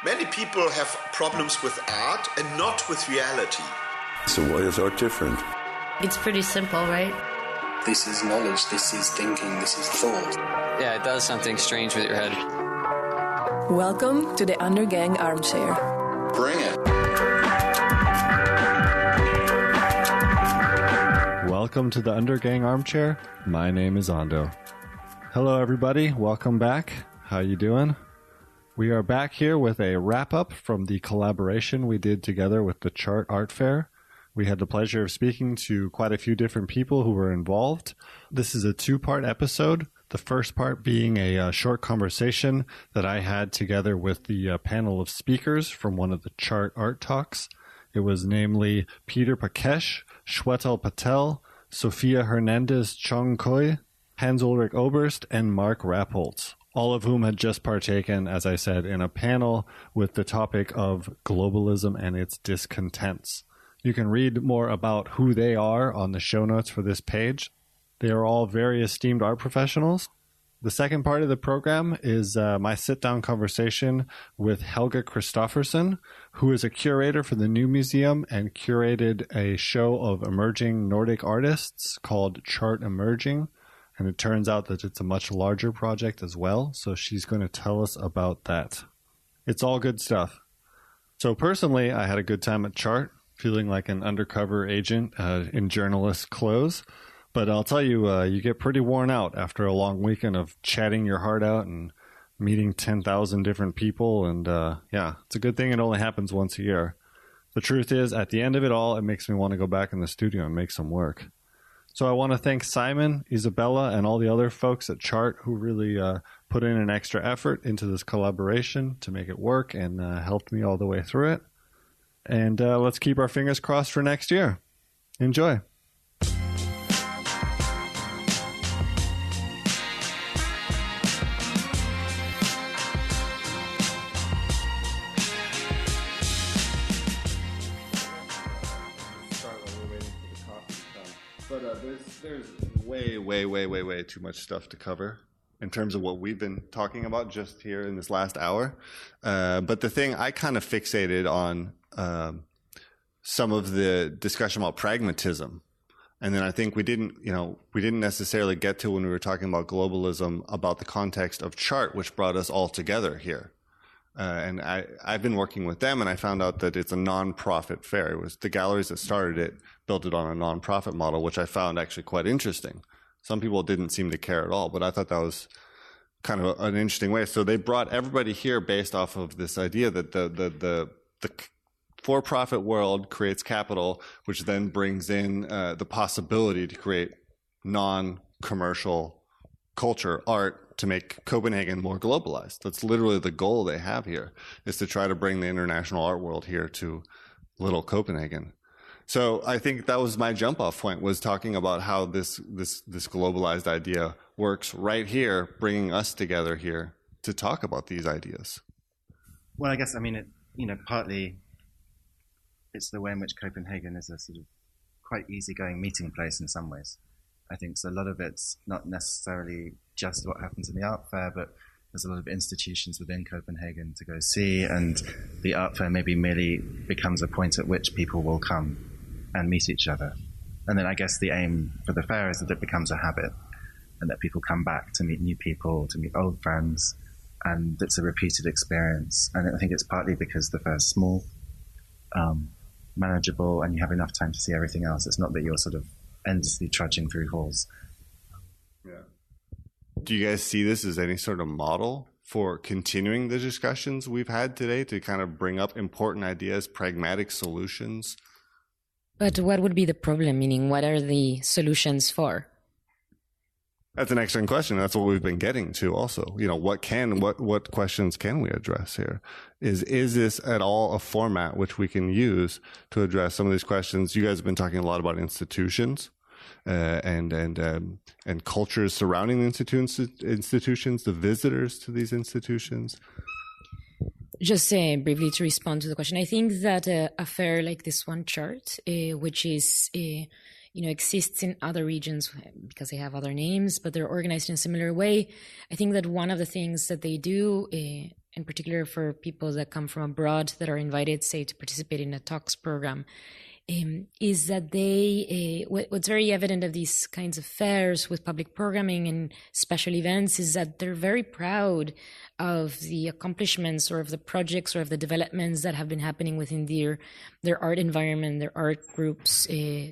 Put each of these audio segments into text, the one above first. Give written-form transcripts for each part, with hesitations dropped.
Many people have problems with art and not with reality. So why is art different? It's pretty simple, right? This is knowledge, this is thinking, this is thought. Yeah, it does something strange with your head. Welcome to the Undergang Armchair. Bring it. Welcome to the Undergang Armchair. My name is Ando. Hello, everybody. Welcome back. How you doing? We are back here with a wrap-up from the collaboration we did together with the Chart Art Fair. We had the pleasure of speaking to quite a few different people who were involved. This is a two-part episode, the first part being a short conversation that I had together with the panel of speakers from one of the Chart Art Talks. It was namely Peter Pakesch, Shwetal Patel, Sofia Hernández Chong Cuy, Hans-Ulrich Obrist, and Mark Rappolt, all of whom had just partaken, as I said, in a panel with the topic of globalism and its discontents. You can read more about who they are on the show notes for this page. They are all very esteemed art professionals. The second part of the program is my sit-down conversation with Helga Christoffersen, who is a curator for the New Museum and curated a show of emerging Nordic artists called Chart Emerging. And it turns out that it's a much larger project as well, so she's going to tell us about that. It's all good stuff. So personally, I had a good time at Chart, feeling like an undercover agent in journalist clothes. But I'll tell you, you get pretty worn out after a long weekend of chatting your heart out and meeting 10,000 different people. And yeah, it's a good thing it only happens once a year. The truth is, at the end of it all, it makes me want to go back in the studio and make some work. So I want to thank Simon, Isabella, and all the other folks at Chart who really put in an extra effort into this collaboration to make it work and helped me all the way through it. And let's keep our fingers crossed for next year. Enjoy. But there's way too much stuff to cover in terms of what we've been talking about just here in this last hour. But the thing I kind of fixated on some of the discussion about pragmatism. And then I think we didn't necessarily get to when we were talking about globalism about the context of Chart, which brought us all together here. And I've been working with them, and I found out that it's a non-profit fair. It was the galleries that started it, built it on a non-profit model, which I found actually quite interesting. Some people didn't seem to care at all, but I thought that was kind of an interesting way. So they brought everybody here based off of this idea that the for-profit world creates capital, which then brings in the possibility to create non-commercial culture, art, to make Copenhagen more globalized. That's literally the goal they have here, is to try to bring the international art world here to little Copenhagen. So I think that was my jump off point, was talking about how this globalized idea works right here, bringing us together here to talk about these ideas. Well, I guess, partly it's the way in which Copenhagen is a sort of quite easygoing meeting place in some ways. I think so. A lot of it's not necessarily just what happens in the art fair, but there's a lot of institutions within Copenhagen to go see, and the art fair maybe merely becomes a point at which people will come and meet each other. And then I guess the aim for the fair is that it becomes a habit, and that people come back to meet new people, to meet old friends, and it's a repeated experience. And I think it's partly because the fair is small, manageable, and you have enough time to see everything else. It's not that you're sort of endlessly trudging through halls. Yeah. Do you guys see this as any sort of model for continuing the discussions we've had today to kind of bring up important ideas, pragmatic solutions? But what would be the problem? Meaning, what are the solutions for? That's an excellent question. That's what we've been getting to also. What questions can we address here? Is this at all a format which we can use to address some of these questions? You guys have been talking a lot about institutions and cultures surrounding the institutions, the visitors to these institutions. Just briefly to respond to the question, I think that a fair like this one, Chart, which is exists in other regions because they have other names, but they're organized in a similar way. I think that one of the things that they do, in particular for people that come from abroad that are invited, say, to participate in a talks program, is that what's very evident of these kinds of fairs with public programming and special events is that they're very proud of the accomplishments or of the projects or of the developments that have been happening within their art environment, their art groups,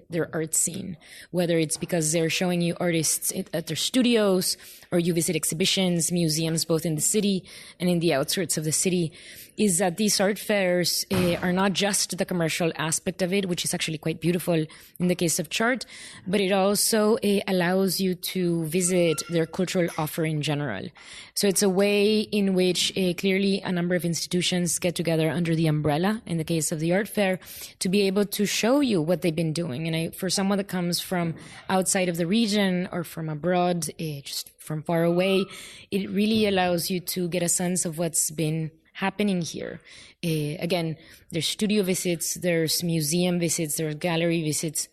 their art scene, whether it's because they're showing you artists at their studios or you visit exhibitions, museums, both in the city and in the outskirts of the city, is that these art fairs are not just the commercial aspect of it, which is actually quite beautiful in the case of Chart, but it also allows you to visit their cultural offer in general. So it's a way in which clearly a number of institutions get together under the umbrella, in the case of the art fair, to be able to show you what they've been doing. And for someone that comes from outside of the region or from abroad, just from far away, it really allows you to get a sense of what's been happening here. Again, there's studio visits, there's museum visits, there's gallery visits,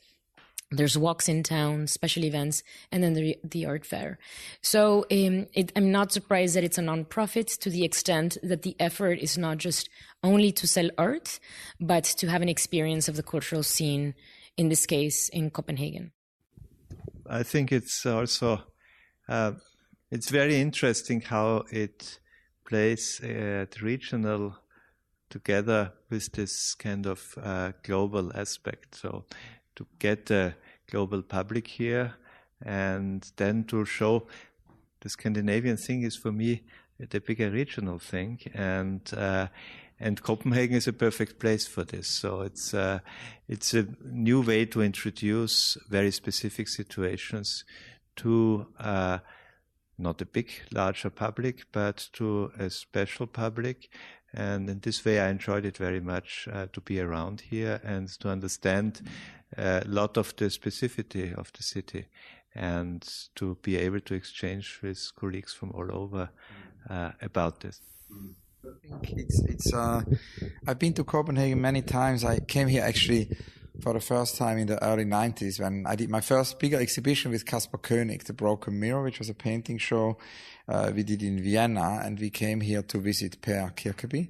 there's walks in town, special events, and then the art fair. So I'm not surprised that it's a nonprofit, to the extent that the effort is not just only to sell art, but to have an experience of the cultural scene, in this case, in Copenhagen. I think it's also, it's very interesting how it plays at regional together with this kind of global aspect. So to get a global public here and then to show the Scandinavian thing is for me the bigger regional thing, and Copenhagen is a perfect place for this. So it's a new way to introduce very specific situations to not a big, larger public, but to a special public. And in this way, I enjoyed it very much to be around here and to understand a lot of the specificity of the city and to be able to exchange with colleagues from all over about this. I think I've been to Copenhagen many times. I came here actually for the first time in the early 90s when I did my first bigger exhibition with Caspar Koenig, The Broken Mirror, which was a painting show we did in Vienna, and we came here to visit Per Kirkeby.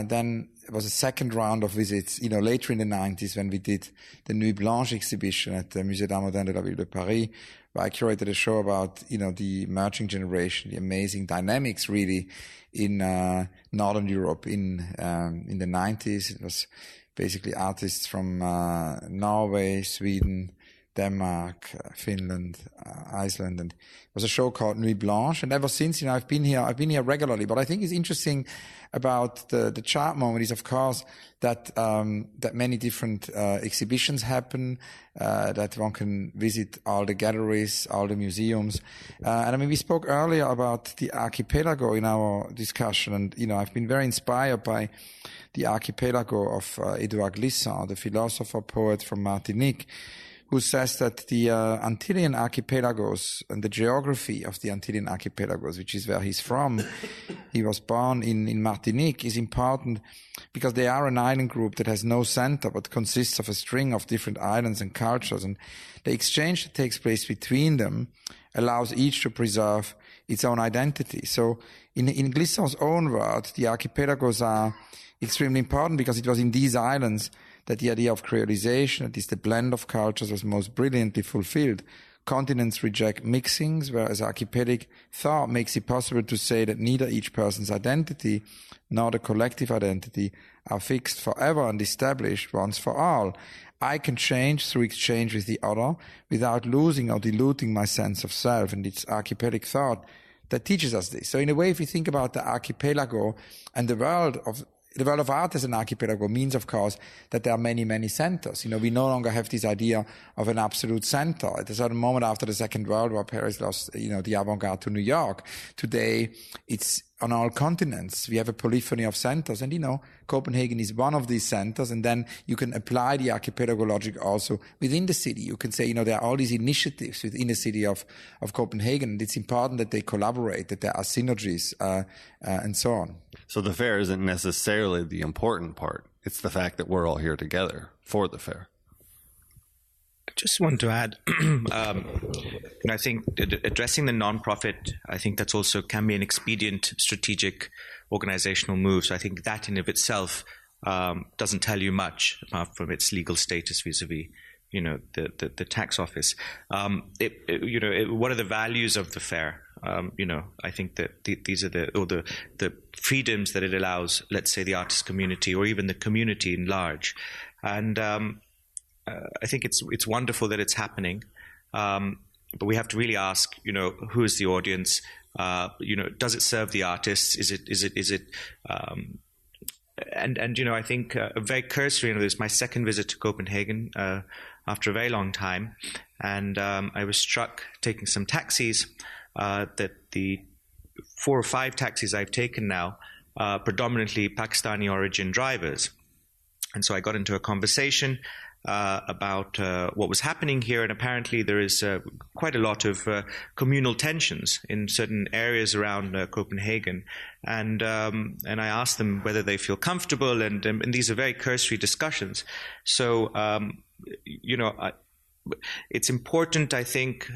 Then it was a second round of visits, later in the 90s when we did the Nuit Blanche exhibition at the Musée d'Art Moderne de la Ville de Paris, where I curated a show about, the emerging generation, the amazing dynamics really in Northern Europe in the 90s. It was basically artists from Norway, Sweden, Denmark, Finland, Iceland, and it was a show called Nuit Blanche. And ever since, I've been here regularly. But I think it's interesting about the Chart moment is, of course, that many different exhibitions happen, that one can visit all the galleries, all the museums. And we spoke earlier about the archipelago in our discussion, and I've been very inspired by the archipelago of Edouard Glissant, the philosopher poet from Martinique, who says that the Antillean archipelagos and the geography of the Antillean archipelagos, which is where he's from, he was born in Martinique, is important because they are an island group that has no center but consists of a string of different islands and cultures, and the exchange that takes place between them allows each to preserve its own identity. So in Glissant's own words, the archipelagos are extremely important because it was in these islands that the idea of creolization, that is the blend of cultures, was most brilliantly fulfilled. Continents reject mixings, whereas archipelagic thought makes it possible to say that neither each person's identity nor the collective identity are fixed forever and established once for all. I can change through exchange with the other without losing or diluting my sense of self, and it's archipelagic thought that teaches us this. So in a way, if we think about the archipelago and the world of art as an archipelago means, of course, that there are many, many centers. We no longer have this idea of an absolute center. At a certain moment after the Second World War, Paris lost, the avant-garde to New York. Today, it's on all continents. We have a polyphony of centers. And, Copenhagen is one of these centers. And then you can apply the archipelago logic also within the city. You can say, there are all these initiatives within the city of Copenhagen. And it's important that they collaborate, that there are synergies, and so on. So the fair isn't necessarily the important part. It's the fact that we're all here together for the fair. just want to add, I think addressing the non-profit, I think that's also can be an expedient strategic organizational move. So I think that in of itself doesn't tell you much apart from its legal status vis-a-vis, the tax office. What are the values of the fair? I think that these are the freedoms that it allows, let's say, the artist community or even the community in large. And I think it's wonderful that it's happening, but we have to really ask, who is the audience? Does it serve the artists? Is it? I think very cursory. This is my second visit to Copenhagen after a very long time, and I was struck taking some taxis that the 4 or 5 taxis I've taken now are predominantly Pakistani origin drivers, and so I got into a conversation about what was happening here, and apparently there is quite a lot of communal tensions in certain areas around Copenhagen, and I asked them whether they feel comfortable, and these are very cursory discussions. So it's important, I think,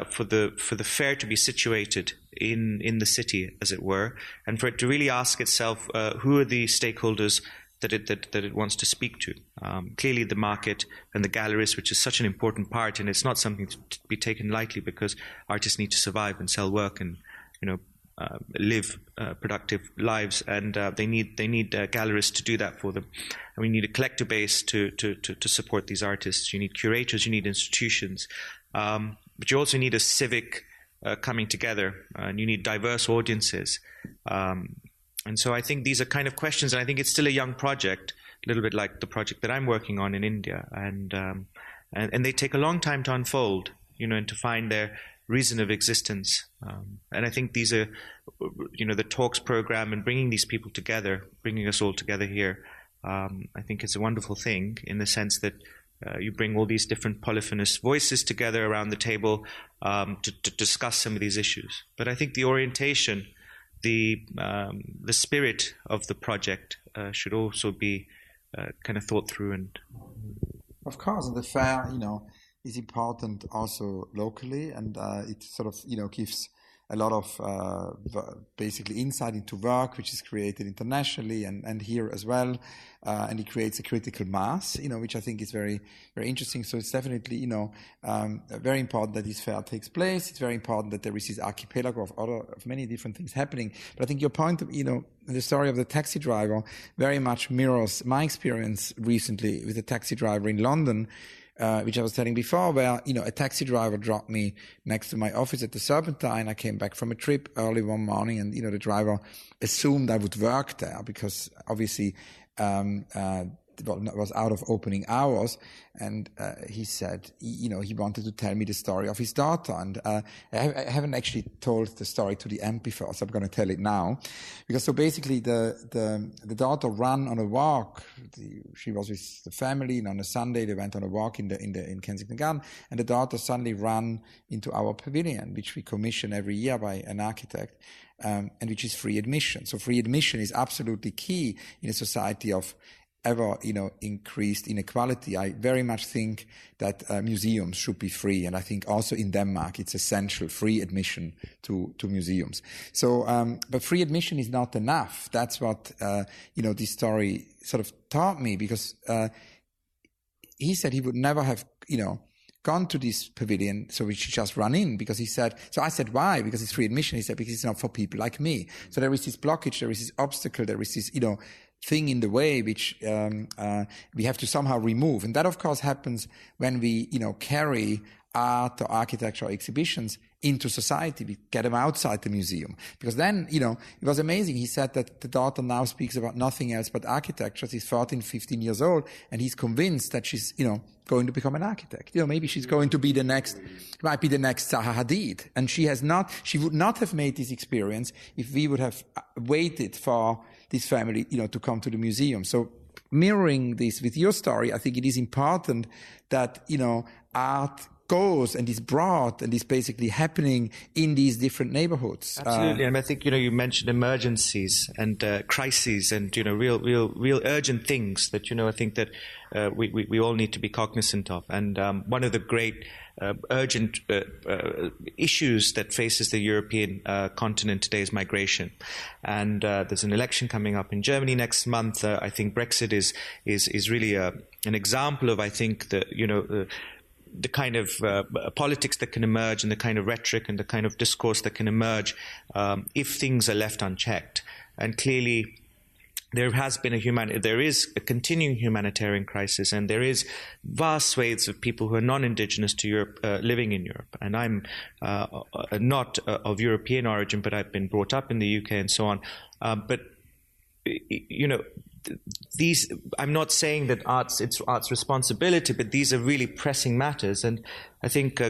for the fair to be situated in the city, as it were, and for it to really ask itself who are the stakeholders that it wants to speak to. Clearly the market and the galleries, which is such an important part, and it's not something to be taken lightly, because artists need to survive and sell work and live productive lives, and they need galleries to do that for them. And we need a collector base to support these artists. You need curators, you need institutions, but you also need a civic coming together, and you need diverse audiences. And so I think these are kind of questions, and I think it's still a young project, a little bit like the project that I'm working on in India, and they take a long time to unfold, and to find their reason of existence. And I think these are, the talks program and bringing these people together, bringing us all together here, I think it's a wonderful thing in the sense that you bring all these different polyphonous voices together around the table to discuss some of these issues. But I think the orientation, the spirit of the project should also be kind of thought through. And of course, the fair, is important also locally, and it sort of, gives a lot of basically insight into work which is created internationally and here as well, and it creates a critical mass, which I think is very, very interesting. So it's definitely, very important that this fair takes place. It's very important that there is this archipelago of many different things happening. But I think your point of, the story of the taxi driver very much mirrors my experience recently with a taxi driver in London, which I was telling before, where, a taxi driver dropped me next to my office at the Serpentine. I came back from a trip early one morning, and, the driver assumed I would work there because obviously, it was out of opening hours. And he said, he wanted to tell me the story of his daughter. And I haven't actually told the story to the end before, so I'm going to tell it now. Because so basically the daughter ran on a walk. She was with the family, and on a Sunday they went on a walk in Kensington Garden, and the daughter suddenly ran into our pavilion, which we commission every year by an architect, and which is free admission. So free admission is absolutely key in a society of ever, increased inequality. I very much think that museums should be free, and I think also in Denmark it's essential, free admission to museums. So, but free admission is not enough. That's what this story sort of taught me, because he said he would never have gone to this pavilion, so we should just run in, because he said, so I said, why? Because it's free admission. He said, because it's not for people like me. So there is this blockage, there is this obstacle, there is this, thing in the way which we have to somehow remove. And that, of course, happens when we, carry art or architecture or exhibitions into society. We get them outside the museum. Because then, it was amazing. He said that the daughter now speaks about nothing else but architecture. She's 14, 15 years old, and he's convinced that she's, going to become an architect. Maybe she's going to be might be the next Zaha Hadid. And she would not have made this experience if we would have waited for this family, to come to the museum. So mirroring this with your story, I think it is important that, art goes and is brought and is basically happening in these different neighborhoods. Absolutely, and I think you mentioned emergencies and crises and real urgent things that I think that we all need to be cognizant of. And one of the great urgent issues that faces the European continent today is migration. And there's an election coming up in Germany next month. I think Brexit is really an example of, I think, the kind of politics that can emerge and the kind of rhetoric and the kind of discourse that can emerge if things are left unchecked. And clearly, there is a continuing humanitarian crisis, and there is vast swathes of people who are non-indigenous to Europe living in Europe. And I'm not of European origin, but I've been brought up in the UK and so on. But I'm not saying that it's art's responsibility, but these are really pressing matters. And I think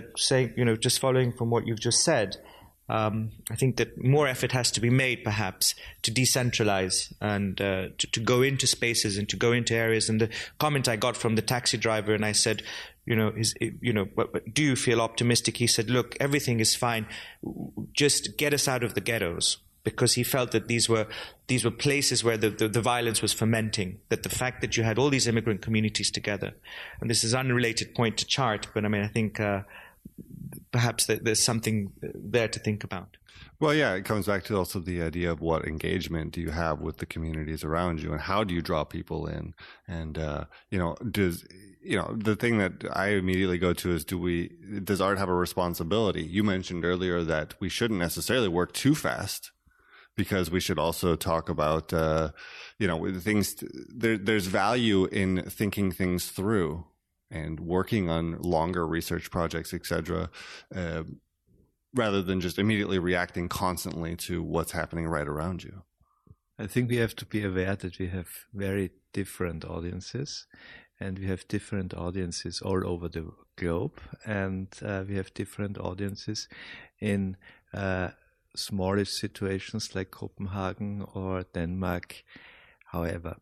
just following from what you've just said, I think that more effort has to be made, perhaps, to decentralize and to go into spaces and to go into areas. And the comment I got from the taxi driver, and I said, do you feel optimistic? He said, look, everything is fine. Just get us out of the ghettos. Because he felt that these were places where the violence was fermenting, that the fact that you had all these immigrant communities together, and this is an unrelated point to chart, but I think perhaps there's something there to think about. Well, yeah, it comes back to also the idea of what engagement do you have with the communities around you, and how do you draw people in, and the thing that I immediately go to is, does art have a responsibility? You mentioned earlier that we shouldn't necessarily work too fast, because we should also talk about, things. There's value in thinking things through and working on longer research projects, etc., rather than just immediately reacting constantly to what's happening right around you. I think we have to be aware that we have very different audiences, and we have different audiences all over the globe, and we have different audiences in smallish situations like Copenhagen or Denmark. However,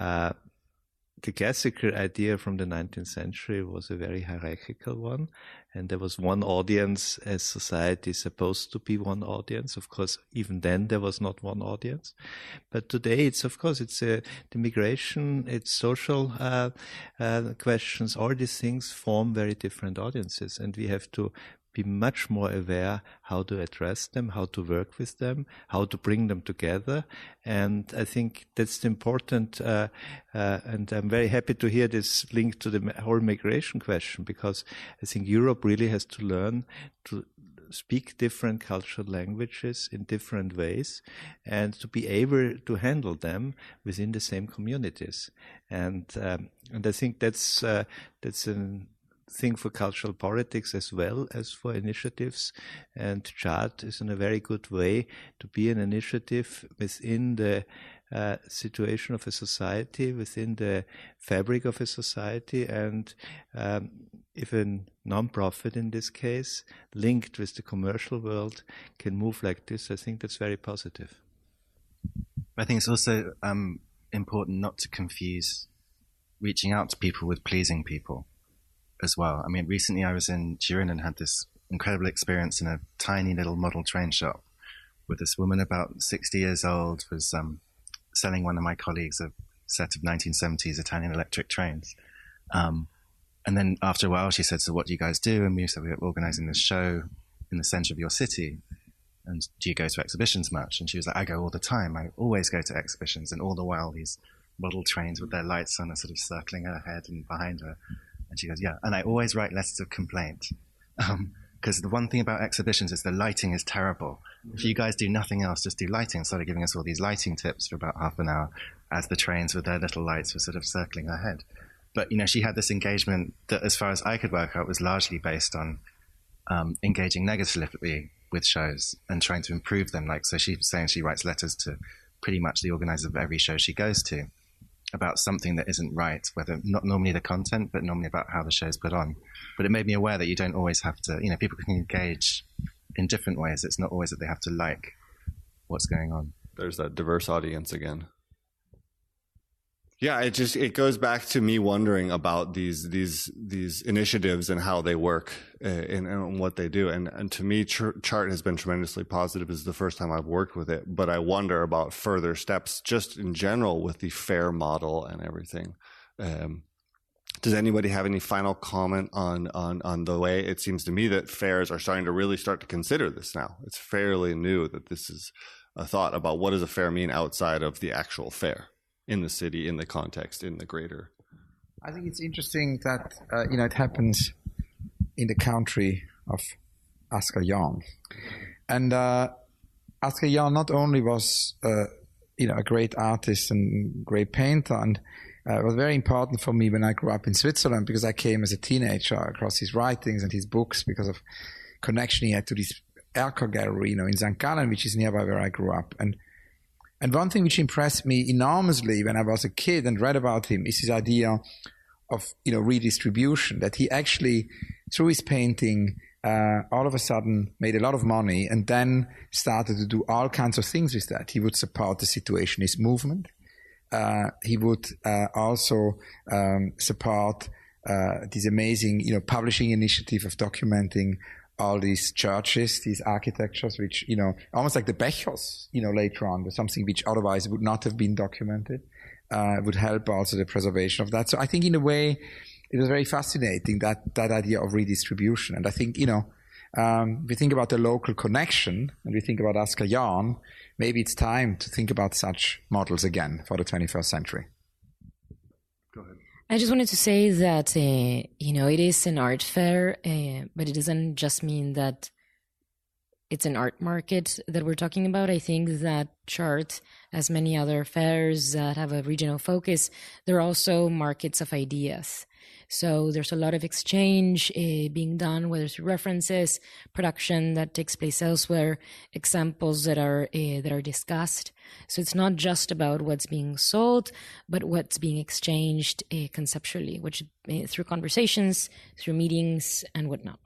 the classical idea from the 19th century was a very hierarchical one, and there was one audience as society is supposed to be one audience. Of course, even then there was not one audience. But today it's the migration, it's social questions, all these things form very different audiences, and we have to be much more aware how to address them, how to work with them, how to bring them together. And I think that's the important, and I'm very happy to hear this link to the whole migration question, because I think Europe really has to learn to speak different cultural languages in different ways, and to be able to handle them within the same communities. And I think that's a thing for cultural politics as well as for initiatives, and Chart is in a very good way to be an initiative within the situation of a society, within the fabric of a society, and if a non-profit in this case, linked with the commercial world, can move like this, I think that's very positive. I think it's also important not to confuse reaching out to people with pleasing people as well. I mean, recently I was in Turin and had this incredible experience in a tiny little model train shop with this woman about 60 years old, was selling one of my colleagues a set of 1970s Italian electric trains. And then after a while she said, so what do you guys do? And we said, we're organizing this show in the center of your city. And do you go to exhibitions much? And she was like, I go all the time. I always go to exhibitions. And all the while these model trains with their lights on are sort of circling her head and behind her. And she goes, yeah, and I always write letters of complaint. Because the one thing about exhibitions is the lighting is terrible. If you guys do nothing else, just do lighting. And started giving us all these lighting tips for about half an hour as the trains with their little lights were sort of circling her head. But, she had this engagement that, as far as I could work out, was largely based on engaging negatively with shows and trying to improve them. So she's saying she writes letters to pretty much the organizers of every show she goes to about something that isn't right, whether not normally the content, but normally about how the show's put on. But it made me aware that you don't always have to, people can engage in different ways. It's not always that they have to like what's going on. There's that diverse audience again. Yeah, it goes back to me wondering about these initiatives and how they work and what they do. And to me, Chart has been tremendously positive. This is the first time I've worked with it, but I wonder about further steps just in general with the fair model and everything. Does anybody have any final comment on the way it seems to me that fairs are starting to really start to consider this now? It's fairly new that this is a thought about what does a fair mean outside of the actual fair in the city, in the context, in the greater. I think it's interesting that it happens in the country of Oscar Jan, and Oscar Jan not only was a great artist and great painter, and it was very important for me when I grew up in Switzerland, because I came as a teenager across his writings and his books because of connection he had to this Erker Gallery, in St. Gallen, which is nearby where I grew up. And one thing which impressed me enormously when I was a kid and read about him is his idea of, redistribution, that he actually, through his painting, all of a sudden made a lot of money and then started to do all kinds of things with that. He would support the Situationist movement. He would also support this amazing, publishing initiative of documenting all these churches, these architectures, which, almost like the Bechers, later on, but something which otherwise would not have been documented, would help also the preservation of that. So I think in a way, it was very fascinating, that idea of redistribution. And I think, we think about the local connection and we think about Oscar Jan, maybe it's time to think about such models again for the 21st century. Go ahead. I just wanted to say that, it is an art fair, but it doesn't just mean that it's an art market that we're talking about. I think that Chart, as many other fairs that have a regional focus, they're also markets of ideas. So there's a lot of exchange being done, whether through references, production that takes place elsewhere, examples that are discussed. So it's not just about what's being sold, but what's being exchanged conceptually, which through conversations, through meetings, and whatnot.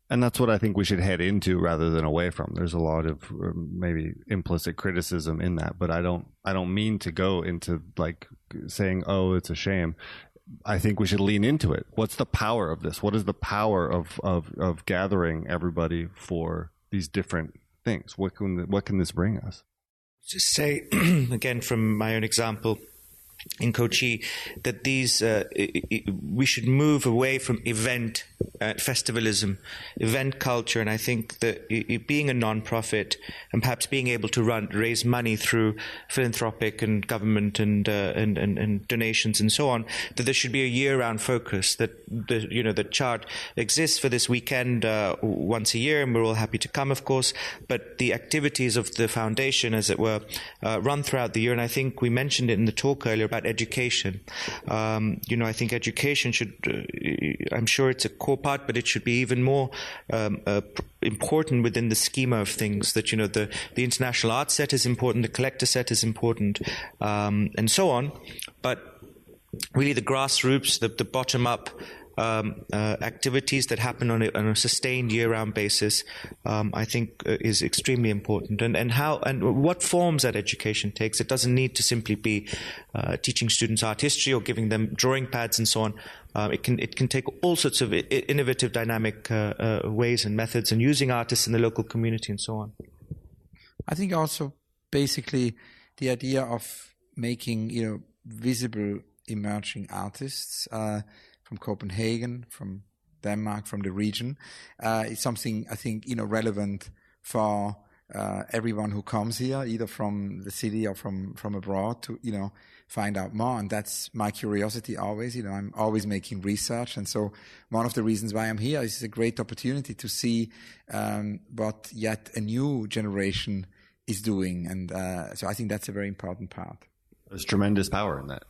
And that's what I think we should head into rather than away from. There's a lot of maybe implicit criticism in that, but I don't mean to go into like saying, oh, it's a shame. I think we should lean into it. What's the power of this? What is the power of gathering everybody for these different things? What can this bring us? Just say, again, from my own example in Kochi, that these we should move away from event festivalism, event culture, and I think that being a non-profit and perhaps being able to raise money through philanthropic and government and donations and so on, that there should be a year-round focus. That the Chart exists for this weekend once a year, and we're all happy to come, of course. But the activities of the foundation, as it were, run throughout the year. And I think we mentioned it in the talk earlier about education. I think education should. I'm sure it's a core part, but it should be even more important within the schema of things. That the international art set is important, the collector set is important, and so on. But really, the grassroots, the bottom up activities that happen on a sustained year-round basis, I think is extremely important. And what forms that education takes. It doesn't need to simply be teaching students art history or giving them drawing pads and so on. It can take all sorts of innovative, dynamic ways and methods, and using artists in the local community and so on. I think also basically the idea of making visible emerging artists from Copenhagen, from Denmark, from the region, is something I think relevant for everyone who comes here, either from the city or from abroad, to find out more. And that's my curiosity always. I'm always making research, and so one of the reasons why I'm here is a great opportunity to see what yet a new generation is doing, and so I think that's a very important part. There's tremendous power in that.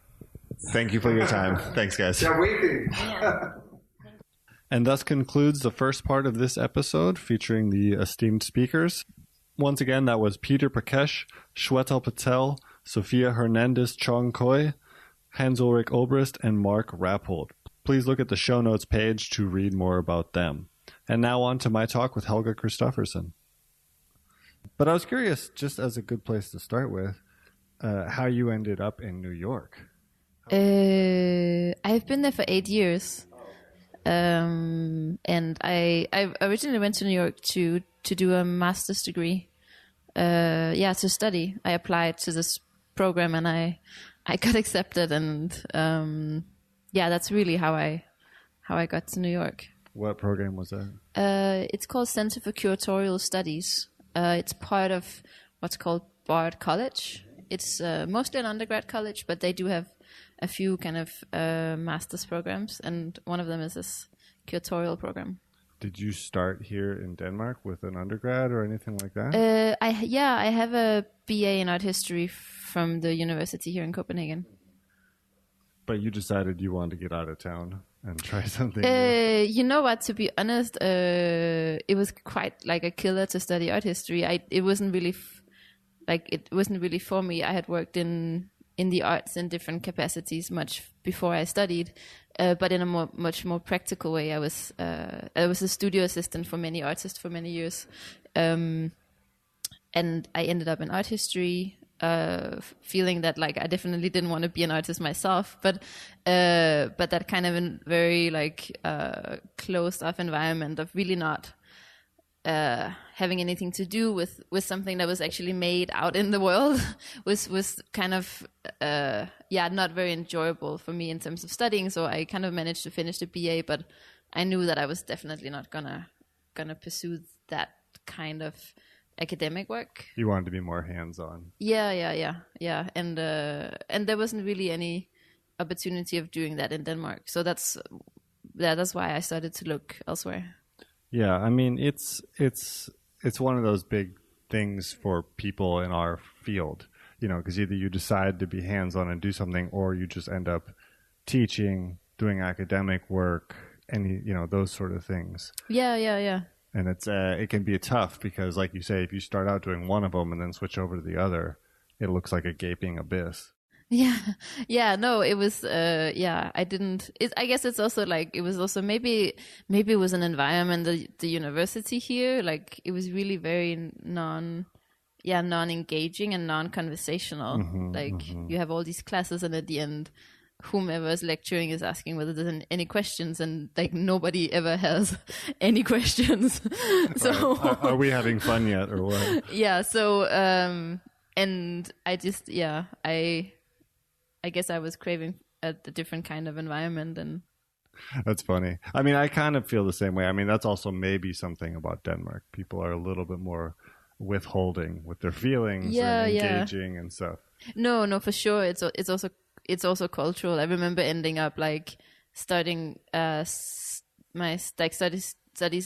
Thank you for your time. Thanks, guys. And thus concludes the first part of this episode featuring the esteemed speakers. Once again, that was Peter Pakesch, Shwetal Patel, Sofia Hernández Chong Cuy, Hans-Ulrich Obrist, and Mark Rappolt. Please look at the show notes page to read more about them. And now on to my talk with Helga Christoffersen. But I was curious, just as a good place to start with, how you ended up in New York. I've been there for 8 years. And I originally went to New York to do a master's degree. To study. I applied to this program and I got accepted, and that's really how I got to New York. What program was that? It's called Center for Curatorial Studies. It's part of what's called Bard College. It's mostly an undergrad college, but they do have a few kind of master's programs, and one of them is this curatorial program. Did you start here in Denmark with an undergrad or anything like that? I have a BA in art history from the university here in Copenhagen. But you decided you wanted to get out of town and try something new. You know what? To be honest, it was quite like a killer to study art history. It wasn't really for me. I had worked in the arts in different capacities much before I studied, but in a much more practical way. I was a studio assistant for many artists for many years, and I ended up in art history, feeling that like I definitely didn't want to be an artist myself, but that kind of a very closed off environment of really not having anything to do with something that was actually made out in the world was kind of not very enjoyable for me in terms of studying. So I kind of managed to finish the BA, but I knew that I was definitely not gonna pursue that kind of academic work. You wanted to be more hands-on. Yeah. And there wasn't really any opportunity of doing that in Denmark. So that's why I started to look elsewhere. Yeah, I mean, it's one of those big things for people in our field, because either you decide to be hands-on and do something, or you just end up teaching, doing academic work, and those sort of things. Yeah. And it can be tough because, like you say, if you start out doing one of them and then switch over to the other, it looks like a gaping abyss. Yeah, no, it was, I didn't, I guess it's also like, it was also maybe it was an environment, the university here, like it was really very non-engaging and non-conversational. You have all these classes and at the end, whomever is lecturing is asking whether there's any questions, and like nobody ever has any questions. So are we having fun yet or what? Yeah, so, and I just, I guess I was craving a different kind of environment. And that's funny. I mean, I kind of feel the same way. I mean, that's also maybe something about Denmark. People are a little bit more withholding with their feelings and engaging and stuff. No, for sure. It's also cultural. I remember ending up like starting my studies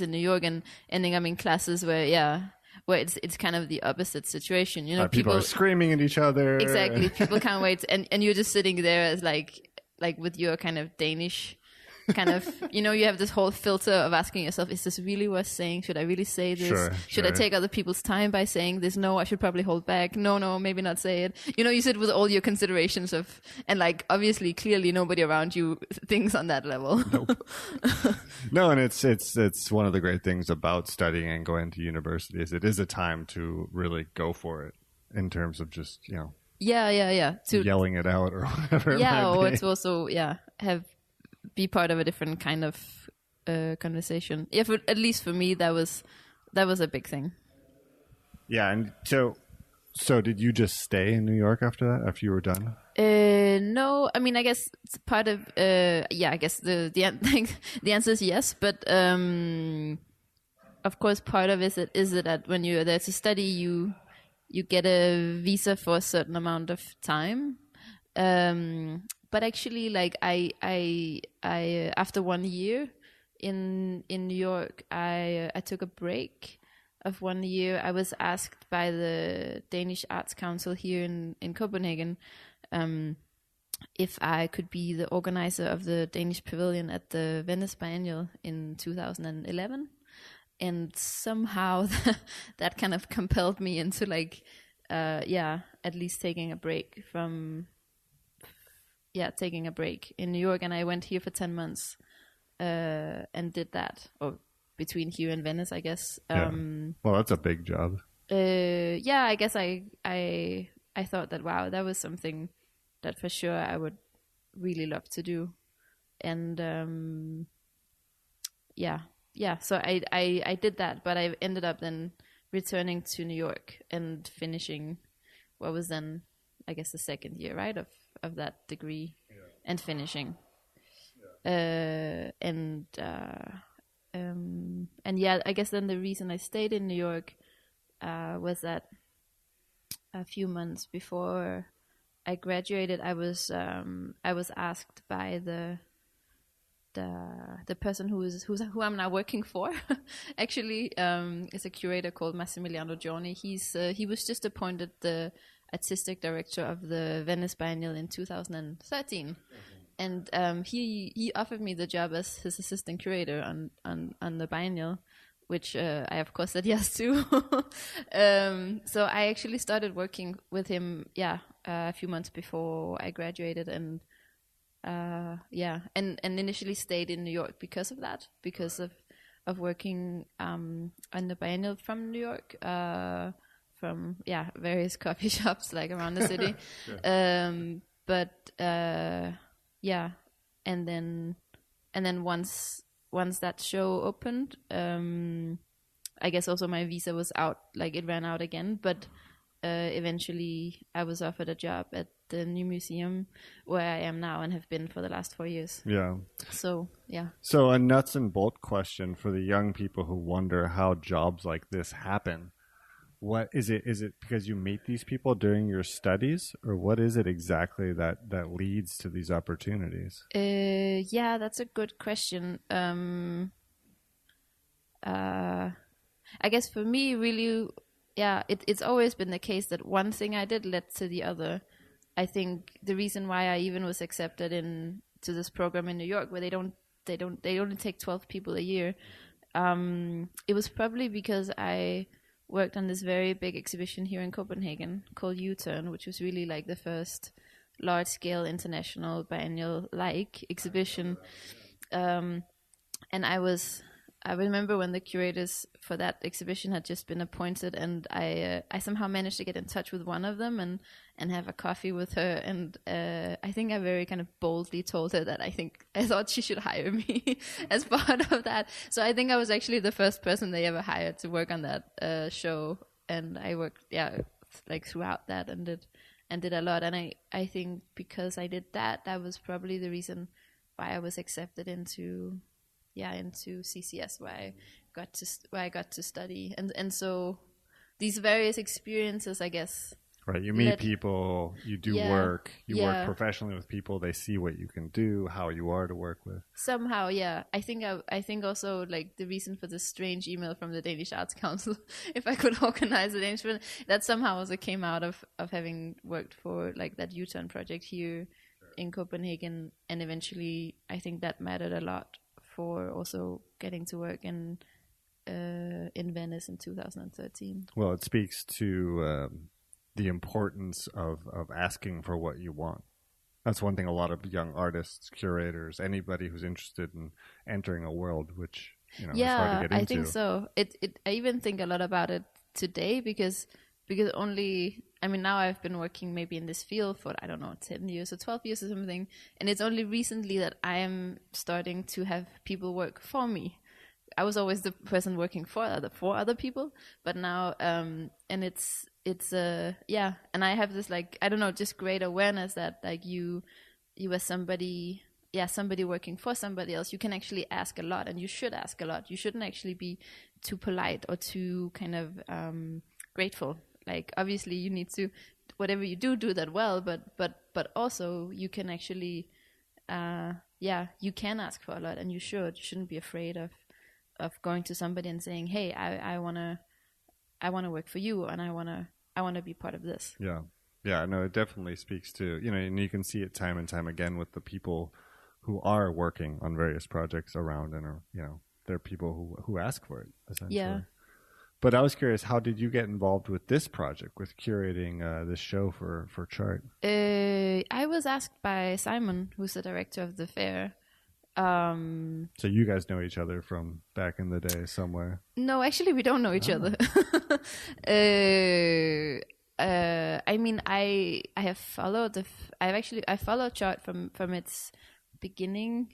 in New York and ending up in classes where it's kind of the opposite situation. People are screaming at each other. Exactly. People can't wait. And you're just sitting there as like with your kind of Danish kind of, you have this whole filter of asking yourself, is this really worth saying? Should I really say this? Should I take other people's time by saying this? No, I should probably hold back. No, maybe not say it. You sit with all your considerations and like, obviously, clearly nobody around you thinks on that level. Nope. No, and it's one of the great things about studying and going to university is it is a time to really go for it in terms of just, Yeah. yelling it out or whatever. It's also, be part of a different kind of conversation. Yeah, at least for me, that was a big thing. Yeah, and so did you just stay in New York after that, after you were done? No, I mean, I guess it's part of. I guess the answer is yes, but of course, part of it is that when you're there to study, you get a visa for a certain amount of time. But actually, like I after 1 year in New York, I took a break of 1 year. I was asked by the Danish Arts Council here in Copenhagen if I could be the organizer of the Danish Pavilion at the Venice Biennale in 2011, and somehow that kind of compelled me into like at least taking a break from. Taking a break in New York, and I went here for 10 months and did that, or between here and Venice, I guess. Well, that's a big job. I guess I thought that, wow, that was something that for sure I would really love to do. And so I did that, but I ended up then returning to New York and finishing what was then, I guess, the second year, right, of that degree, and finishing. I guess then the reason I stayed in New York was that a few months before I graduated, I was asked by the person who I'm now working for, actually, is a curator called Massimiliano Giorni. He was just appointed the artistic director of the Venice Biennale in 2013, and he offered me the job as his assistant curator on the Biennale, which I of course said yes to. So I actually started working with him, a few months before I graduated, and initially stayed in New York because of that, because of working on the Biennale from New York, from various coffee shops like around the city. And then once that show opened, I guess also my visa was out, like it ran out again, but eventually I was offered a job at the new museum where I am now and have been for the last 4 years. Yeah. So a nuts and bolt question for the young people who wonder how jobs like this happen. What is it? Is it because you meet these people during your studies, or what is it exactly that leads to these opportunities? That's a good question. I guess for me, really, it's always been the case that one thing I did led to the other. I think the reason why I even was accepted to this program in New York, where they only take 12 people a year, it was probably because I worked on this very big exhibition here in Copenhagen called U-Turn, which was really like the first large-scale international biennial-like exhibition. And I remember when the curators for that exhibition had just been appointed, and I somehow managed to get in touch with one of them and have a coffee with her, and I think I very kind of boldly told her that I thought she should hire me as part of that. So I think I was actually the first person they ever hired to work on that show, and I worked like throughout that and did a lot. And I think because I did that was probably the reason why I was accepted into CCS, where I got to study, and so these various experiences, I guess. Right, you meet people, you do work, you work professionally with people. They see what you can do, how you are to work with. Somehow, I think also like the reason for this strange email from the Danish Arts Council, if I could organize a Danish one, that somehow also came out of having worked for like that U-Turn project here in Copenhagen, and eventually I think that mattered a lot for also getting to work in Venice in 2013. Well, it speaks to the importance of asking for what you want. That's one thing a lot of young artists, curators, anybody who's interested in entering a world, which is hard to get into. I think so. I even think a lot about it today because now I've been working maybe in this field for, 10 years or 12 years or something. And it's only recently that I am starting to have people work for me. I was always the person working for other people, but now, and it's and I have this just great awareness that like you as somebody working for somebody else, you can actually ask a lot, and you should ask a lot. You shouldn't actually be too polite or too kind of grateful. Like obviously you need to, whatever you do that well, but also you can actually you can ask for a lot, and you shouldn't be afraid of going to somebody and saying, hey, I wanna work for you, and I wanna be part of this. No, it definitely speaks to, and you can see it time and time again with the people who are working on various projects around, and they're people who ask for it essentially. But I was curious, how did you get involved with this project, with curating this show for Chart? I was asked by Simon, who's the director of the fair. So you guys know each other from back in the day somewhere? No, actually we don't know each other. I mean, I have followed I followed Chart from its beginning,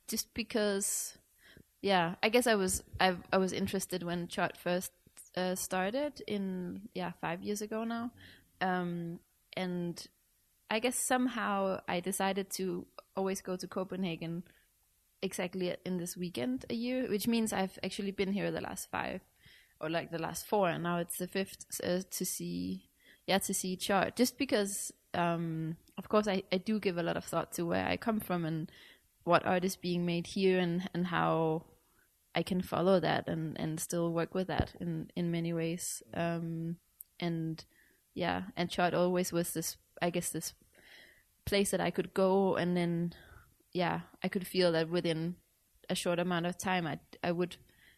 just because, yeah, I guess I was interested when Chart first started in 5 years ago now, and I guess somehow I decided to always go to Copenhagen exactly in this weekend a year, which means I've actually been here the last 5 or like the last 4, and now it's the 5th to see Chart. Just because, of course, I do give a lot of thought to where I come from and what art is being made here, and how I can follow that and still work with that in many ways. And Chart always was this, I guess, this place that I could go, and then I could feel that within a short amount of time I would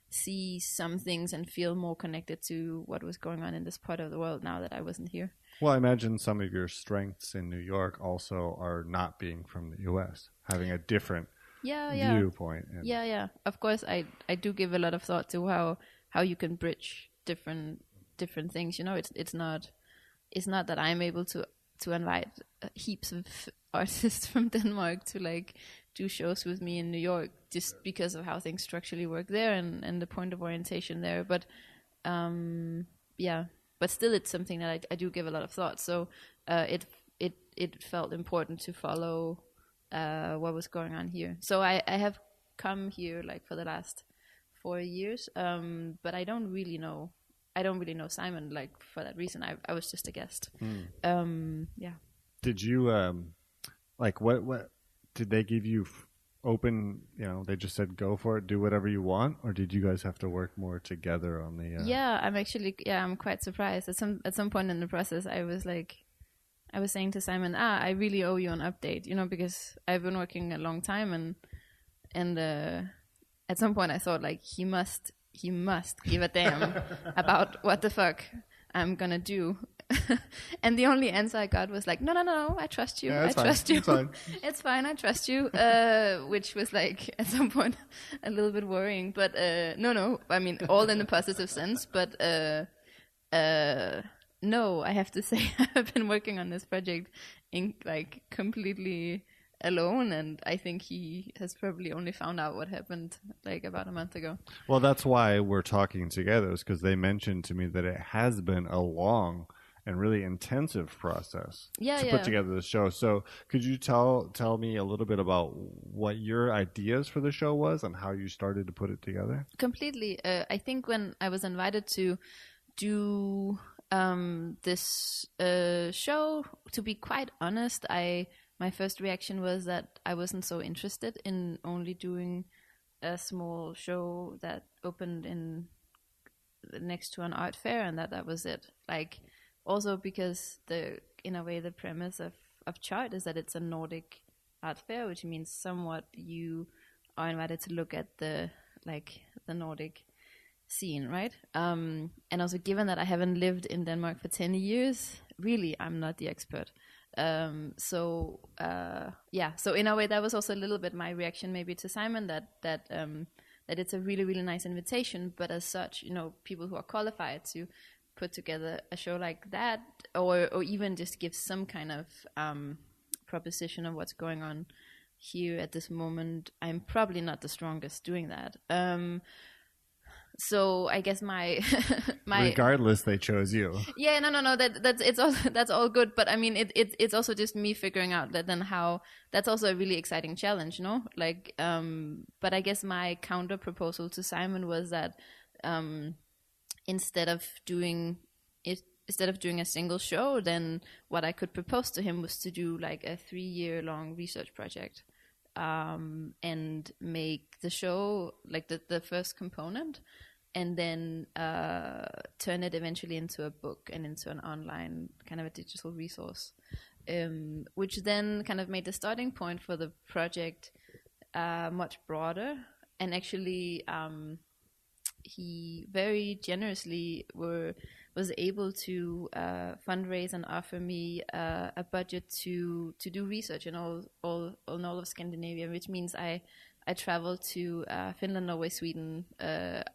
see some things and feel more connected to what was going on in this part of the world now that I wasn't here. Well, I imagine some of your strengths in New York also are not being from the US, having a different viewpoint. And of course, I do give a lot of thought to how you can bridge different things. You know, it's not that I'm able to invite heaps of artists from Denmark to like do shows with me in New York, just because of how things structurally work there and the point of orientation there. But but still, it's something that I do give a lot of thought. So it felt important to follow what was going on here. So I have come here like for the last 4 years, but I don't really know Simon, like, for that reason. I was just a guest. Did you like what did they give you open, they just said go for it, do whatever you want, or did you guys have to work more together on the I'm quite surprised. At some point in the process I was saying to Simon, I really owe you an update, because I've been working a long time, and at some point I thought, like, he must give a damn about what the fuck I'm gonna do. And the only answer I got was like, no, I trust you. I trust you. It's fine. I trust you. Which was like at some point a little bit worrying, but no. I mean, all in the positive sense. But no, I have to say I've been working on this project in like completely alone, and I think he has probably only found out what happened like about a month ago. Well, that's why we're talking together, is because they mentioned to me that it has been a long and really intensive process to put together the show. So could you tell me a little bit about what your ideas for the show was and how you started to put it together? Completely. I think when I was invited to do this show, to be quite honest, my first reaction was that I wasn't so interested in only doing a small show that opened next to an art fair, and that was it. Like, also because in a way the premise of Chart is that it's a Nordic art fair, which means somewhat you are invited to look at the Nordic scene, right? And also, given that I haven't lived in Denmark for 10 years, really I'm not the expert. So in a way that was also a little bit my reaction maybe to Simon, that it's a really, really nice invitation, but as such, people who are qualified to put together a show like that, or even just give some kind of proposition of what's going on here at this moment, I'm probably not the strongest doing that. So I guess my regardless, they chose you. Yeah, no. That's all good. But I mean, it's also just me figuring out that then how that's also a really exciting challenge, no? Like, but I guess my counter proposal to Simon was that instead of doing a single show, then what I could propose to him was to do like a 3-year-long research project, and make the show like the first component, and then turn it eventually into a book and into an online kind of a digital resource, which then kind of made the starting point for the project much broader. And actually, he very generously was able to fundraise and offer me a budget to do research in all of Scandinavia, which means I traveled to Finland, Norway, Sweden,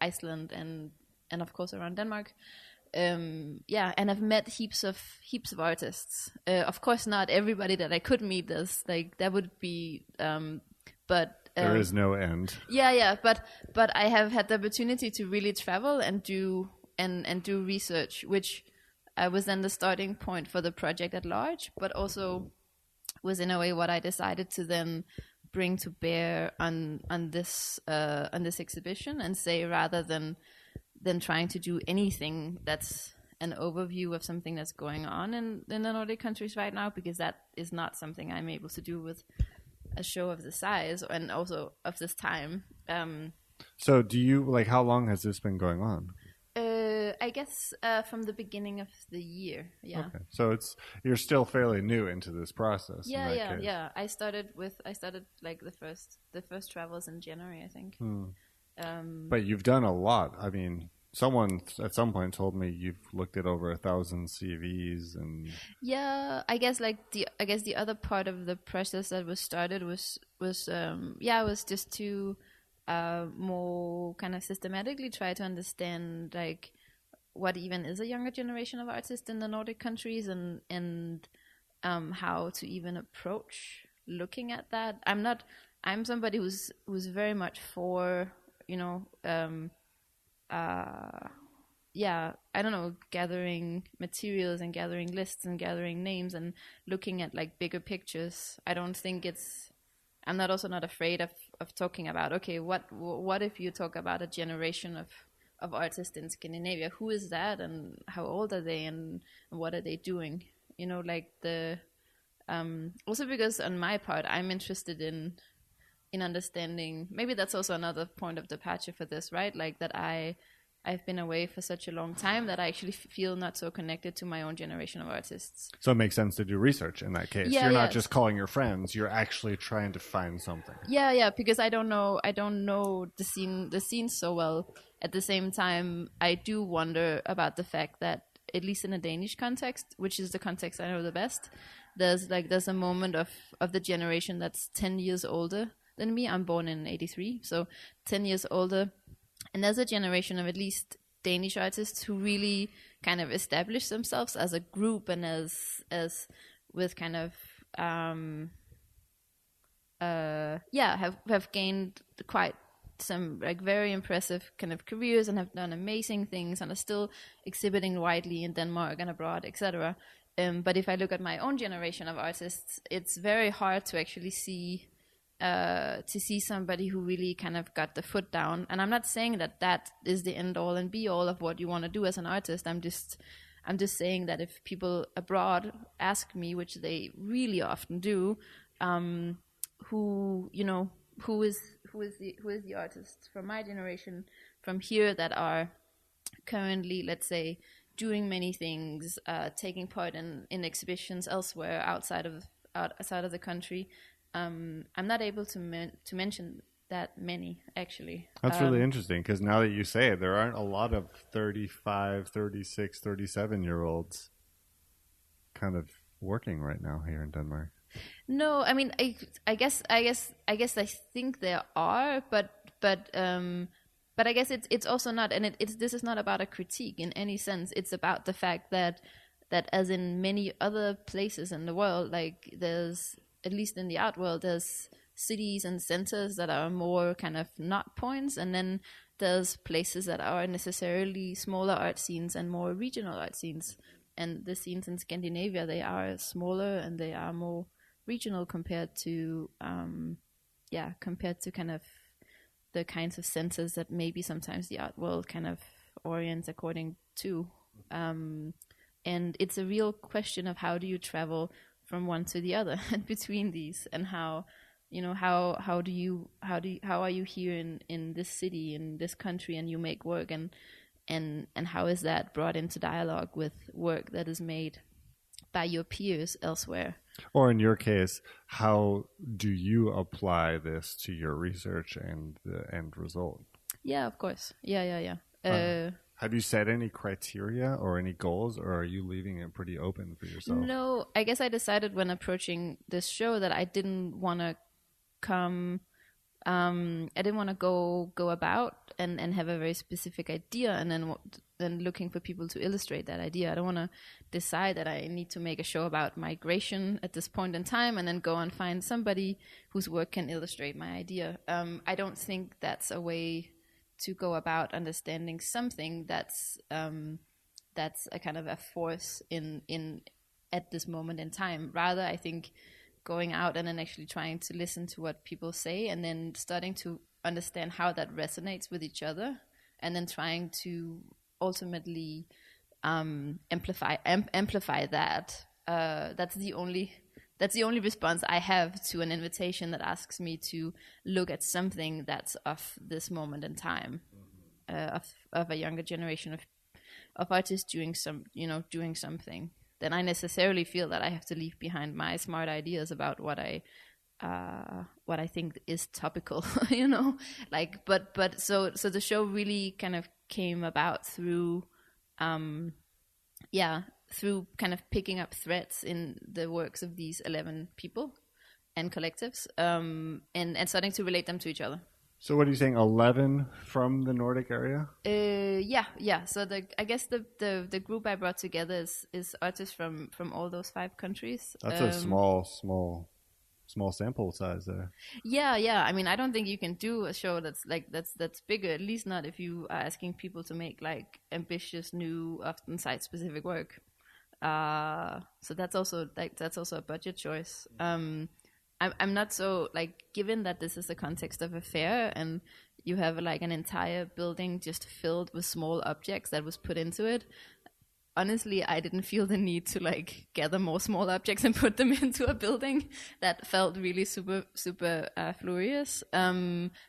Iceland, and of course around Denmark, and I've met heaps of artists. Of course, not everybody that I could meet. That would be, but there is no end. Yeah, but I have had the opportunity to really travel and do research, which was then the starting point for the project at large, but also was in a way what I decided to then bring to bear on this exhibition, and say, rather than trying to do anything that's an overview of something that's going on in the Nordic countries right now, because that is not something I'm able to do with a show of the size and also of this time. So do you, how long has this been going on? I guess from the beginning of the year. Yeah. Okay. So you're still fairly new into this process. Yeah. I started like the first travels in January, I think. But you've done a lot. I mean, someone at some point told me you've looked at over 1,000 CVs and. Yeah, I guess the other part of the process that was started was just to more kind of systematically try to understand what even is a younger generation of artists in the Nordic countries, and how to even approach looking at that. I'm somebody who's very much for, I don't know, gathering materials and gathering lists and gathering names and looking at bigger pictures. I'm also not afraid of talking about, okay, what if you talk about a generation of artists in Scandinavia? Who is that, and how old are they, and what are they doing? Also because on my part, I'm interested in understanding, maybe that's also another point of departure for this, right? That I've been away for such a long time that I actually feel not so connected to my own generation of artists. So it makes sense to do research in that case. Yeah, you're not just calling your friends, you're actually trying to find something. Yeah, because I don't know the scene so well. At the same time, I do wonder about the fact that, at least in a Danish context, which is the context I know the best, there's a moment of the generation that's 10 years older than me. I'm born in 1983, so 10 years older. And there's a generation of at least Danish artists who really kind of establish themselves as a group, and as with kind of have gained quite some very impressive kind of careers, and have done amazing things, and are still exhibiting widely in Denmark and abroad, etc. But if I look at my own generation of artists, it's very hard to actually see somebody who really kind of got the foot down. And I'm not saying that is the end all and be all of what you want to do as an artist. I'm just saying that if people abroad ask me, which they really often do, who is the artist from my generation from here that are currently, let's say, doing many things, taking part in exhibitions elsewhere outside of the country. I'm not able to mention that many, actually. That's really interesting, because now that you say it, there aren't a lot of 35, 36, 37-year-olds kind of working right now here in Denmark. No, I mean, I guess I think there are, but I guess it's also not, and this is not about a critique in any sense. It's about the fact that as in many other places in the world, there's, at least in the art world, there's cities and centers that are more kind of knot points, and then there's places that are necessarily smaller art scenes and more regional art scenes. And the scenes in Scandinavia, they are smaller and they are more regional compared to kind of the kinds of centers that maybe sometimes the art world kind of orients according to. And it's a real question of how do you travel from one to the other and between these, and how are you here in this city, in this country, and you make work, and how is that brought into dialogue with work that is made by your peers elsewhere? Or in your case, how do you apply this to your research and the end result? Yeah, of course. Yeah. Have you set any criteria or any goals, or are you leaving it pretty open for yourself? No, I guess I decided when approaching this show that I didn't want to come I didn't want to go about and have a very specific idea and then looking for people to illustrate that idea. I don't want to decide that I need to make a show about migration at this point in time and then go and find somebody whose work can illustrate my idea. I don't think that's a way to go about understanding something that's a kind of a force in at this moment in time. Rather, I think going out and then actually trying to listen to what people say and then starting to understand how that resonates with each other and then trying to ultimately amplify that. That's the only response I have to an invitation that asks me to look at something that's of this moment in time, of a younger generation of artists doing something. Then I necessarily feel that I have to leave behind my smart ideas about what I think is topical, But so the show really kind of came about through kind of picking up threads in the works of these 11 people and collectives, and starting to relate them to each other. So what are you saying, 11 from the Nordic area? Yeah. So I guess the group I brought together is artists from all those 5 countries. That's a small sample size there. Yeah. I mean, I don't think you can do a show that's bigger, at least not if you are asking people to make like ambitious, new, often site-specific work. So that's also a budget choice. I'm not so given that this is the context of a fair and you have like an entire building just filled with small objects that was put into it. Honestly, I didn't feel the need to gather more small objects and put them into a building. That felt really super flurious.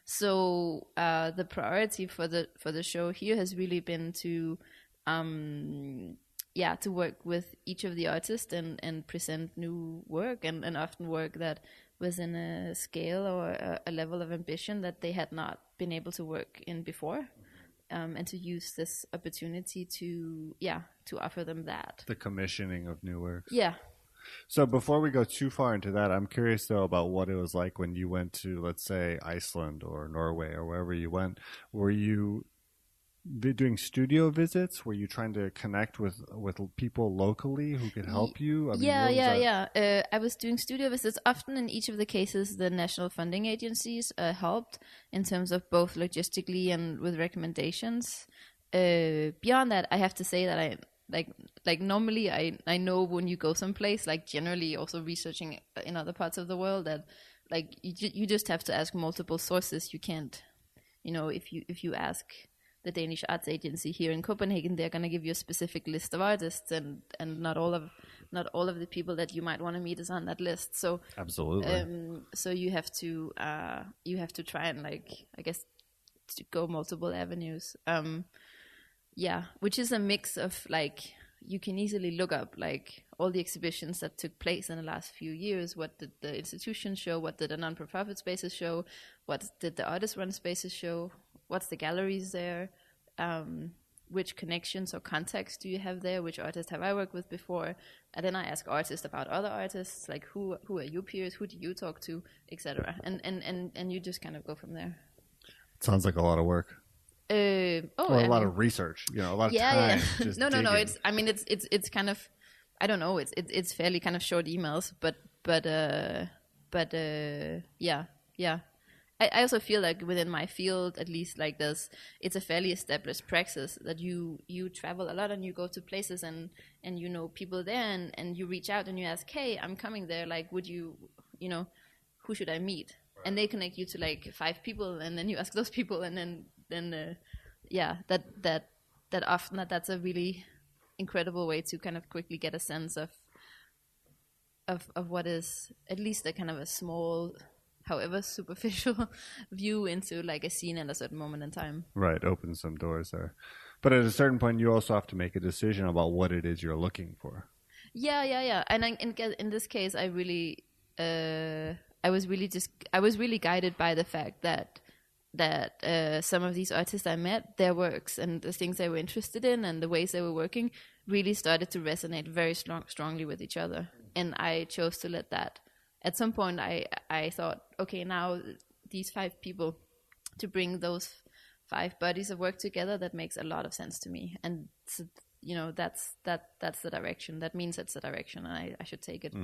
So the priority for the show here has really been to work with each of the artists and present new work and often work that was in a scale or a level of ambition that they had not been able to work in before, and to use this opportunity to offer them that. The commissioning of new works. Yeah. So before we go too far into that, I'm curious though about what it was like when you went to, let's say, Iceland or Norway or wherever you went. Were you doing studio visits? Were you trying to connect with people locally who could help you? I mean, I was doing studio visits. Often in each of the cases, the national funding agencies helped in terms of both logistically and with recommendations. Beyond that, I have to say that I normally I know when you go someplace, generally also researching in other parts of the world, that you just have to ask multiple sources. You can't, if you ask the Danish Arts Agency here in Copenhagen, they're going to give you a specific list of artists, and not all of the people that you might want to meet is on that list. So absolutely. So you have to try and I guess to go multiple avenues. Which is a mix of you can easily look up all the exhibitions that took place in the last few years. What did the institutions show? What did the non-profit spaces show? What did the artist-run spaces show? What's the galleries there? Which connections or context do you have there? Which artists have I worked with before? And then I ask artists about other artists, who are your peers? Who do you talk to, etc. And you just kind of go from there. Sounds like a lot of work. A lot of research, a lot of time. Just no. It's kind of, I don't know. It's fairly kind of short emails, but I also feel like within my field, at least, it's a fairly established practice that you travel a lot and you go to places and you know people there and you reach out and you ask, hey, I'm coming there. Would you, who should I meet? And they connect you to 5 people, and then you ask those people, and then that often that's a really incredible way to kind of quickly get a sense of what is at least a kind of a small, however superficial view into a scene at a certain moment in time. Right, opens some doors there. But at a certain point, you also have to make a decision about what it is you're looking for. Yeah. And in this case, I really, I was really guided by the fact that some of these artists I met, their works and the things they were interested in and the ways they were working really started to resonate very strongly with each other. And I chose to let that. At some point, I thought, okay, now these 5 people, to bring those 5 bodies of work together, that makes a lot of sense to me. And so, that's the direction. That means it's the direction, and I should take it.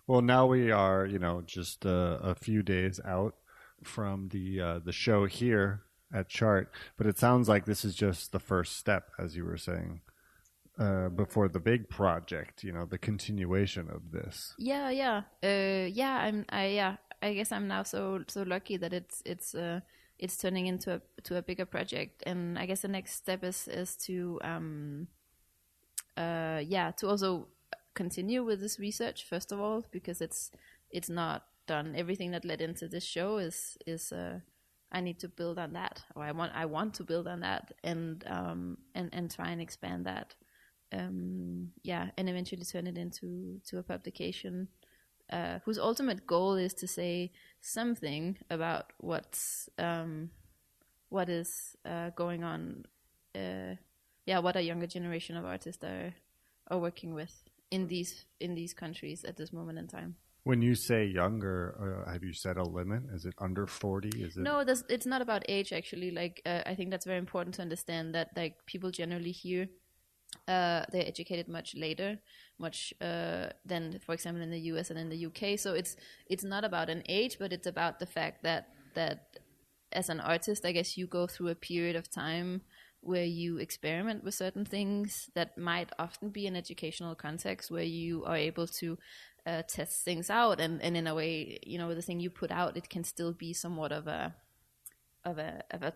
Well, now we are, just a few days out from the show here at Chart, but it sounds like this is just the first step, as you were saying, before the big project, the continuation of this. I guess I'm now so lucky that it's turning into a bigger project, and I guess the next step is to also continue with this research, first of all, because it's not done. Everything that led into this show is I need to build on that, or I want to build on that, and try and expand that, and eventually turn it into a publication whose ultimate goal is to say something about what is going on, what a younger generation of artists are working with in these countries at this moment in time. When you say younger, have you set a limit? Is it under 40? Is it? No, it's not about age, actually. Like, I think that's very important to understand that, like, people generally here, they're educated much later, than, for example, in the US and in the UK. So it's not about an age, but it's about the fact that as an artist, I guess you go through a period of time where you experiment with certain things that might often be in educational context, where you are able to test things out, and in a way, the thing you put out, it can still be somewhat of a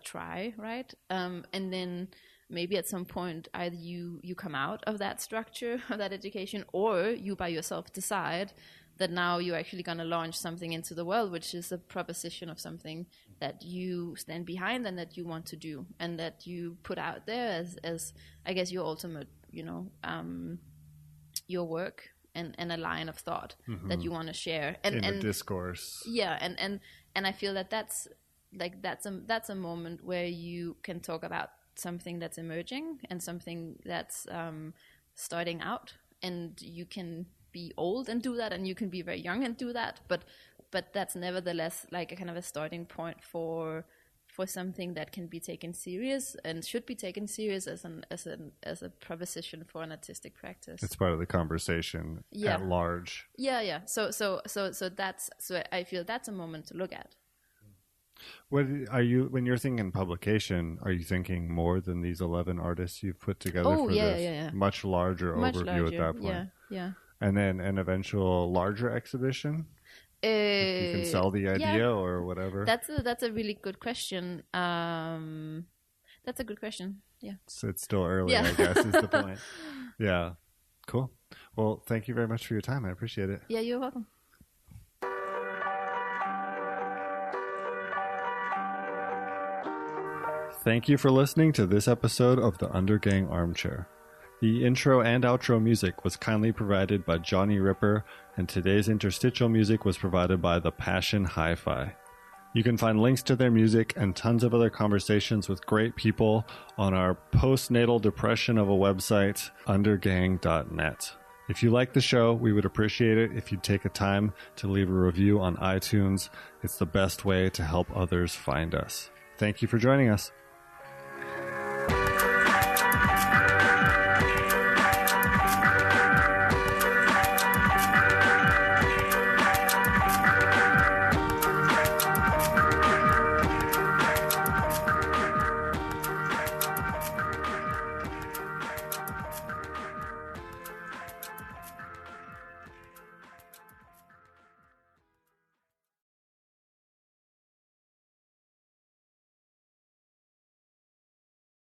try, right? And then maybe at some point, either you come out of that structure of that education, or you by yourself decide that now you're actually going to launch something into the world, which is a proposition of something that you stand behind and that you want to do, and that you put out there as I guess your ultimate, your work and a line of thought that you want to share, and a discourse. Yeah, and I feel that's a moment where you can talk about something that's emerging and something that's starting out, and you can be old and do that, and you can be very young and do that, but that's nevertheless like a kind of a starting point for something that can be taken serious and should be taken serious as a proposition for an artistic practice. It's part of the conversation at large. Yeah. So I feel that's a moment to look at. What are you, when you're thinking publication, are you thinking more than these 11 artists you've put together for this? Much larger overview at that point. Yeah. And then an eventual larger exhibition? If you can sell the idea or whatever. That's a really good question. That's a good question. Yeah. So it's still early, I guess, is the point. Yeah. Cool. Well, thank you very much for your time. I appreciate it. Yeah, you're welcome. Thank you for listening to this episode of the Undergang Armchair. The intro and outro music was kindly provided by Johnny Ripper, and today's interstitial music was provided by The Passion Hi-Fi. You can find links to their music and tons of other conversations with great people on our postnatal depression of a website, undergang.net. If you like the show, we would appreciate it if you'd take a time to leave a review on iTunes. It's the best way to help others find us. Thank you for joining us.